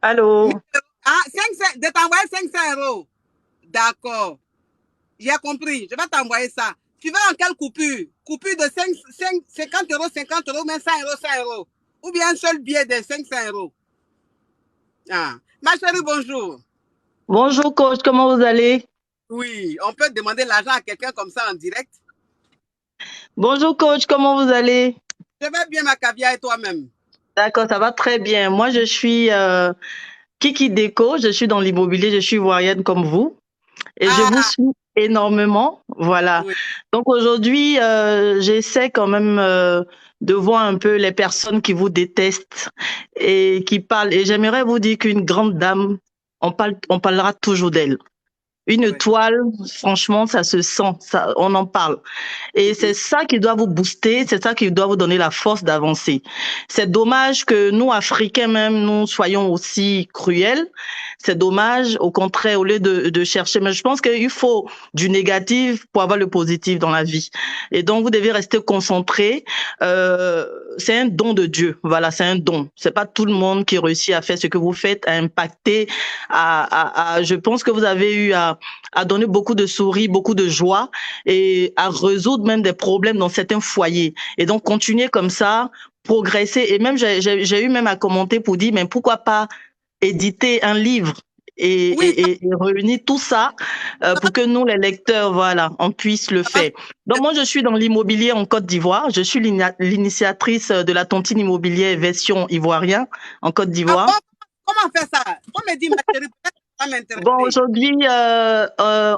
Allô? 1000 euros. Ah, 500, de t'envoyer 500 euros. D'accord. J'ai compris. Je vais t'envoyer ça. Tu veux en quelle coupure? Coupure de 50 euros, 50 euros, mais 100 euros, 100 euros. Ou bien un seul billet de 500 euros. Ah. Ma chérie, bonjour. Bonjour coach, comment vous allez? Oui, on peut demander l'argent à quelqu'un comme ça en direct. Bonjour coach, comment vous allez? Je vais bien, ma caviar, et toi-même. D'accord, ça va très bien. Moi, je suis Kiki Déco, je suis dans l'immobilier, je suis ivoirienne comme vous et je vous Ah, suis énormément. Voilà. oui, Donc aujourd'hui, j'essaie quand même de voir un peu les personnes qui vous détestent et qui parlent. Et j'aimerais vous dire qu'une grande dame, on parlera toujours d'elle. Une oui. toile, franchement, ça se sent, ça, on en parle. Et c'est Mhm. ça qui doit vous booster, c'est ça qui doit vous donner la force d'avancer. C'est dommage que nous, Africains même, nous soyons aussi cruels. C'est dommage, au contraire, au lieu de chercher. Mais je pense qu'il faut du négatif pour avoir le positif dans la vie. Et donc, vous devez rester concentré. Euh, c'est un don de Dieu. Voilà, c'est un don. C'est pas tout le monde qui réussit à faire ce que vous faites, à impacter, je pense que vous avez eu à donner beaucoup de sourires, beaucoup de joie et à résoudre même des problèmes dans certains foyers. Et donc, continuer comme ça, progresser. Et même, j'ai eu même à commenter pour dire, mais pourquoi pas éditer un livre Oui, et réunir tout ça pour que nous, les lecteurs, voilà, on puisse le ça va. faire. Donc, moi, je suis dans l'immobilier en Côte d'Ivoire. Je suis l'initiatrice de la tontine immobilière version ivoirien en Côte Ah bon? d'Ivoire. Comment on fait ça? Faut me dire, ma chérie, peut-être que ça va Bon, m'intéresser. aujourd'hui,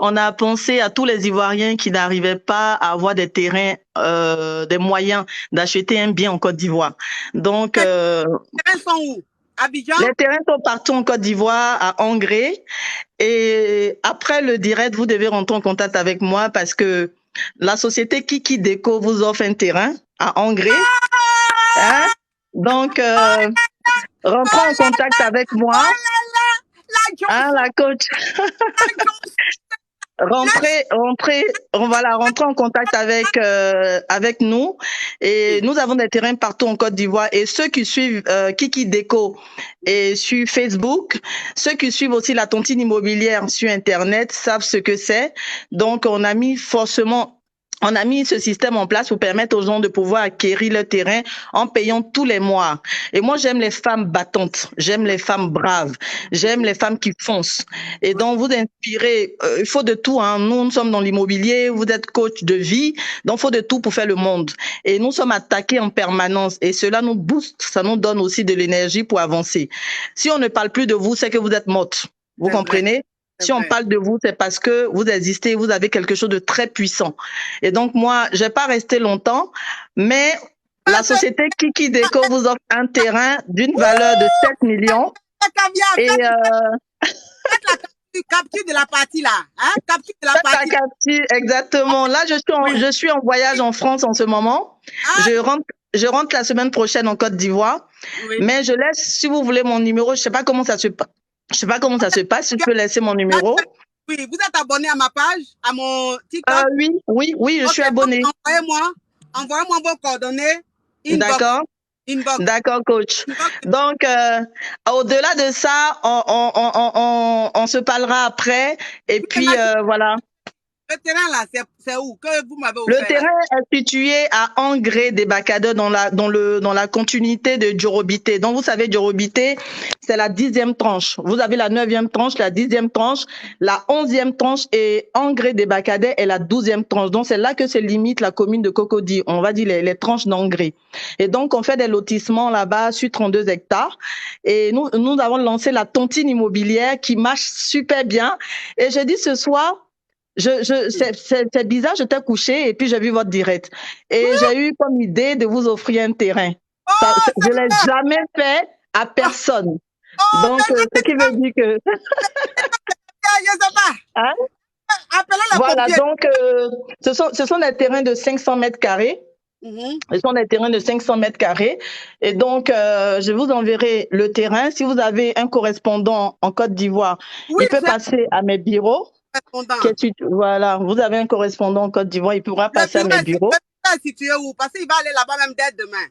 on a pensé à tous les Ivoiriens qui n'arrivaient pas à avoir des terrains, des moyens d'acheter un bien en Côte d'Ivoire. Donc, Les terrains sont où? Abidjan? les terrains sont partout en Côte d'Ivoire, à Angré. Et après le direct, vous devez rentrer en contact avec moi parce que la société Kiki Déco vous offre un terrain à Angré. Hein? Donc, rentrez Oh en là contact là! avec moi, Oh là là! La hein, Johnson! la coach. La Johnson! On va la rentrer en contact avec nous et nous avons des terrains partout en Côte d'Ivoire et ceux qui suivent Kiki Déco et sur Facebook, ceux qui suivent aussi la tontine immobilière sur Internet savent ce que c'est. Donc on a mis ce système en place pour permettre aux gens de pouvoir acquérir le terrain en payant tous les mois. Et moi, j'aime les femmes battantes, j'aime les femmes braves, j'aime les femmes qui foncent. Et Oui, donc, vous inspirez, il faut de tout. Hein. Nous sommes dans l'immobilier, vous êtes coach de vie, donc il faut de tout pour faire le monde. Et nous sommes attaqués en permanence et cela nous booste, ça nous donne aussi de l'énergie pour avancer. Si on ne parle plus de vous, c'est que vous êtes morte. Vous c'est vrai, comprenez? c'est Si on vrai. parle de vous, c'est parce que vous existez, vous avez quelque chose de très puissant. Et donc, moi, je vais pas rester longtemps, mais Ma la chérie, société Kiki Déco vous offre un terrain d'une valeur de 7 millions. la caviar, Et faites la capture de la partie là. Hein? Capture de la faites la partie là. capture, exactement. Là, Oui. je suis en voyage en France en ce moment. Ah, Je rentre la semaine prochaine en Côte d'Ivoire. oui. Mais je laisse, si vous voulez, mon numéro. Je sais pas comment ça se passe. Si je peux laisser mon Ma numéro. chérie, oui, vous êtes abonné à ma page, à mon TikTok. Oui, oui, oui, je Ok, suis donc abonnée. envoyez-moi vos coordonnées. Inbox, D'accord? inbox, D'accord, coach. inbox. Donc, au-delà de ça, on se parlera après. Et Mais ma puis, chérie, voilà. le terrain là, c'est où que vous m'avez Le offert là? terrain est situé à Angré des Bacadeurs dans la continuité de Djorobité. Donc, vous savez, Djorobité, c'est la 10e tranche. Vous avez la 9e tranche, la 10e tranche, la 11e tranche et Angré des Bacadères est la 12e tranche. Donc, c'est là que se limite la commune de Cocody. On va dire les tranches d'Angré. Et donc, on fait des lotissements là-bas sur 32 hectares. Et nous avons lancé la tontine immobilière qui marche super bien. Et je dis ce soir, c'est bizarre, j'étais couchée et puis j'ai vu votre direct. Et j'ai eu comme idée de vous offrir un terrain. Oh, Je l'ai jamais fait à oh, personne. oh, Donc, mais ce qui veut dire que, je sais pas. hein, Appelez les voilà, pompiers. donc, ce sont des terrains de 500 mètres carrés. Mhm. Ce sont des terrains de 500 mètres carrés. Et donc, je vous enverrai le terrain. Si vous avez un correspondant en Côte d'Ivoire, Oui, il peut j'ai un passer à mes bureaux. répondant. Voilà, vous avez un correspondant en Côte d'Ivoire, il pourra Le passer à bureau mes bureaux. est situé où? Parce qu'il va aller là-bas même dès demain.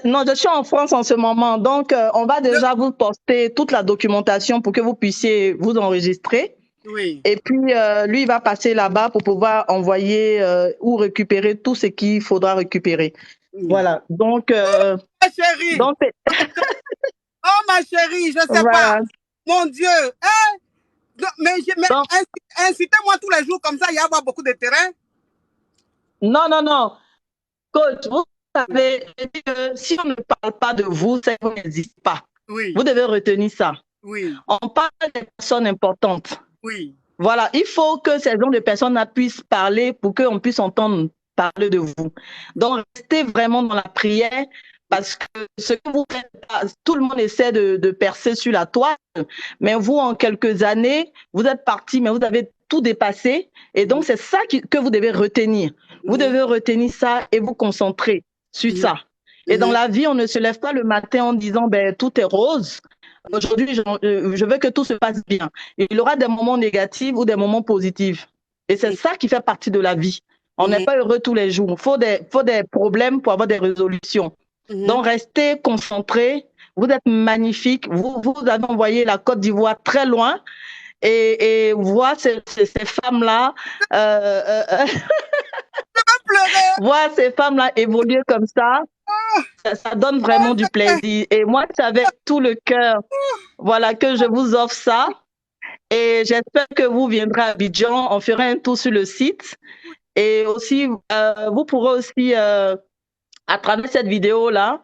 Non, je suis en France en ce moment, donc on va déjà vous poster toute la documentation pour que vous puissiez vous enregistrer. Oui. Et puis, lui, il va passer là-bas pour pouvoir envoyer ou récupérer tout ce qu'il faudra récupérer. Voilà. Donc, Ma chérie. donc Oh, ma chérie, je ne sais voilà. pas. Mon Dieu. Hein? Mais incitez-moi tous les jours comme ça, il y a avoir beaucoup de terrain. Non, non, non. Coach, vous savez que si on ne parle pas de vous, ça n'existe pas. Oui. Vous devez retenir ça. Oui. On parle des personnes importantes. Oui. Voilà, il faut que ces gens de personnes puissent parler pour qu'on puisse entendre parler de vous. Donc, restez vraiment dans la prière parce que ce que vous faites, tout le monde essaie de percer sur la toile, mais vous, en quelques années, vous êtes parti, mais vous avez tout dépassé. Et donc, c'est ça que vous devez retenir. Vous devez retenir ça et vous concentrer sur ça. Et dans la vie, on ne se lève pas le matin en disant, ben, tout est rose. Aujourd'hui, je veux que tout se passe bien. Il y aura des moments négatifs ou des moments positifs. Et c'est ça qui fait partie de la vie. On n'est pas heureux tous les jours. Il faut des problèmes pour avoir des résolutions. Donc, restez concentrés. Vous êtes magnifiques. Vous avez envoyé la Côte d'Ivoire très loin. Et voir ces femmes-là, voir ces femmes-là évoluer comme ça, ça donne vraiment du plaisir. Et moi, c'est avec tout le cœur, voilà, que je vous offre ça. Et j'espère que vous viendrez à Abidjan. On fera un tour sur le site. Et aussi, vous pourrez aussi, à travers cette vidéo-là,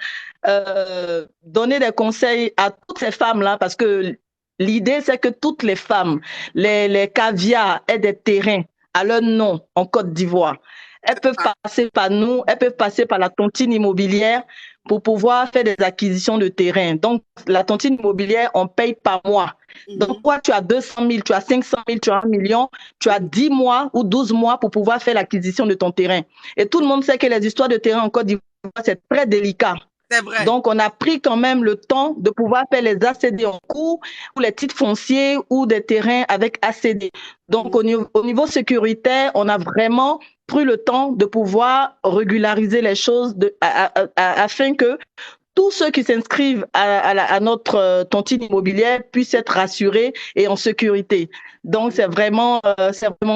donner des conseils à toutes ces femmes-là, parce que l'idée, c'est que toutes les femmes, les caviars aient des terrains à leur nom en Côte d'Ivoire. Elles peuvent passer par nous, elles peuvent passer par la tontine immobilière pour pouvoir faire des acquisitions de terrain. Donc, la tontine immobilière, on paye par mois. Donc, toi, tu as 200 000, tu as 500 000, tu as 1 million, tu as 10 mois ou 12 mois pour pouvoir faire l'acquisition de ton terrain. Et tout le monde sait que les histoires de terrain en Côte d'Ivoire, c'est très délicat. C'est vrai. Donc, on a pris quand même le temps de pouvoir faire les ACD en cours ou les titres fonciers ou des terrains avec ACD. Donc, au niveau sécuritaire, on a vraiment pris le temps de pouvoir régulariser les choses afin que tous ceux qui s'inscrivent à notre tontine immobilière puissent être rassurés et en sécurité. Donc, c'est vraiment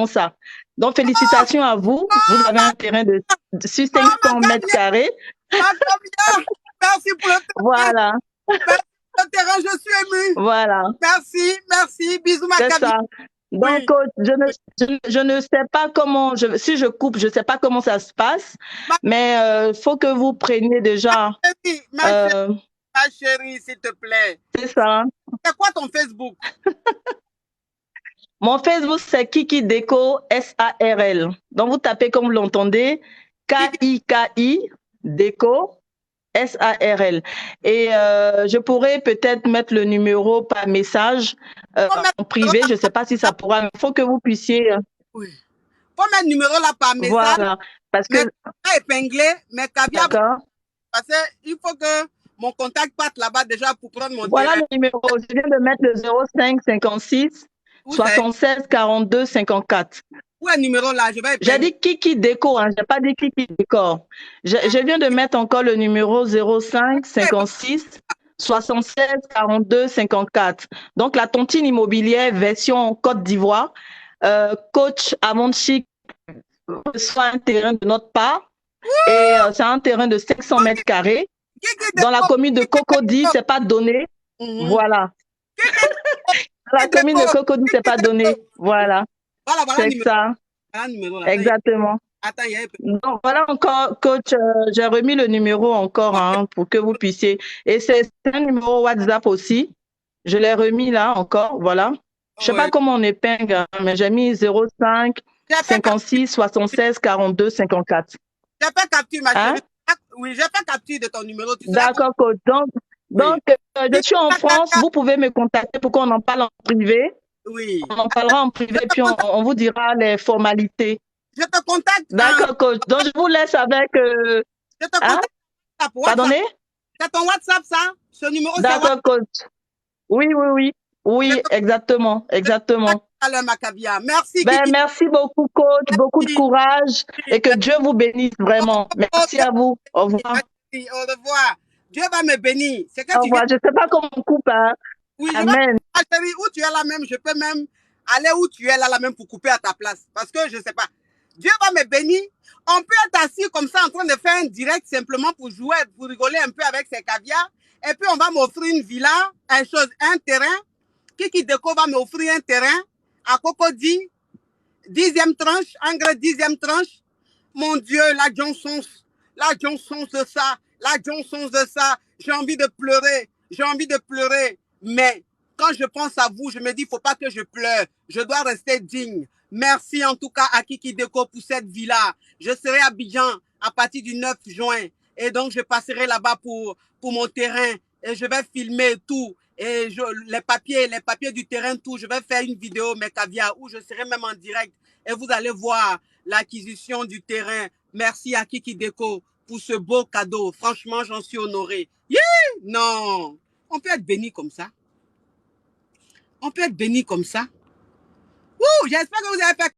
ça. Donc, félicitations à vous. Vous avez un terrain de 500 mètres carrés. Merci pour le terrain. Voilà. Merci pour le terrain, je suis émue. Voilà. Merci. Bisous, ma C'est ça. Donc, oui. je ne sais pas comment, si je coupe, je ne sais pas comment ça se passe, mais il faut que vous preniez déjà. Ma chérie, s'il te plaît. C'est ça. C'est quoi ton Facebook? Mon Facebook, c'est Kiki Déco, SARL. Donc, vous tapez comme vous l'entendez, KIKI Déco, SARL. Et je pourrais peut-être mettre le numéro par message en privé. Je ne sais pas si ça pourra. Il faut que vous puissiez. Oui. Faut mettre le numéro là par message. Voilà. Parce que. Pas épinglé, mais caviar. D'accord. Parce qu'il faut que mon contact parte là-bas déjà pour prendre mon Voilà le numéro. Je viens de mettre le 05 56 76 42 54. Où est le numéro là? J'ai dit Kiki Déco, hein. Je n'ai pas dit Kiki Décor. Je viens de mettre encore le numéro 05 56 76 42 54. Donc, la tontine immobilière version Côte d'Ivoire. Coach Amonchi reçoit un terrain de notre part. Et c'est un terrain de 500 mètres carrés. Dans la commune de Cocody, c'est pas donné. Voilà. Dans la commune de Cocody, c'est pas donné. Voilà. C'est ça. Exactement. Attends, donc, voilà encore, coach, j'ai remis le numéro encore hein, pour que vous puissiez. Et c'est un numéro WhatsApp aussi. Je l'ai remis là encore, voilà. Je sais pas comment on épingle, hein, mais j'ai mis 05 56 76 42 54. J'ai fait capture, ma chérie. Oui, j'ai fait capture de ton numéro. D'accord, coach. Donc je suis en France. Vous pouvez me contacter pour qu'on en parle en privé. Oui. On en parlera en privé, puis on vous dira les formalités. Je te contacte. D'accord, coach. Donc, je vous laisse avec. Je te contacte. Pardonnez? C'est ton WhatsApp, ça? Ce numéro, c'est d'accord, coach. Oui, exactement. Alors, ma caviar. Merci. Merci beaucoup, coach. Beaucoup de courage et que Dieu vous bénisse vraiment. Merci à vous. Au revoir. Au revoir. Dieu va me bénir. C'est que Au tu viens. revoir. Je ne sais pas comment on coupe. Hein. Oui, je vais. Amen. Ah, chérie, où tu es là même, je peux même aller où tu es là même pour couper à ta place. Parce que je ne sais pas. Dieu va me bénir. On peut être assis comme ça en train de faire un direct simplement pour jouer, pour rigoler un peu avec ses caviars. Et puis on va m'offrir une villa, un terrain. Kiki Deco va m'offrir un terrain à Cocody, 10e tranche, engrais 10e tranche. Mon Dieu, la Johnson de ça, la Johnson de ça. J'ai envie de pleurer, j'ai envie de pleurer. Mais quand je pense à vous, je me dis, il ne faut pas que je pleure. Je dois rester digne. Merci en tout cas à Kiki Deco pour cette villa. Je serai à Abidjan à partir du 9 juin. Et donc, je passerai là-bas pour mon terrain. Et je vais filmer tout. Et les papiers du terrain, tout. Je vais faire une vidéo, mes caviars, où je serai même en direct. Et vous allez voir l'acquisition du terrain. Merci à Kiki Deco pour ce beau cadeau. Franchement, j'en suis honoré. Yeah! Non, on peut être béni comme ça. On peut être béni comme ça. J'espère que vous avez fait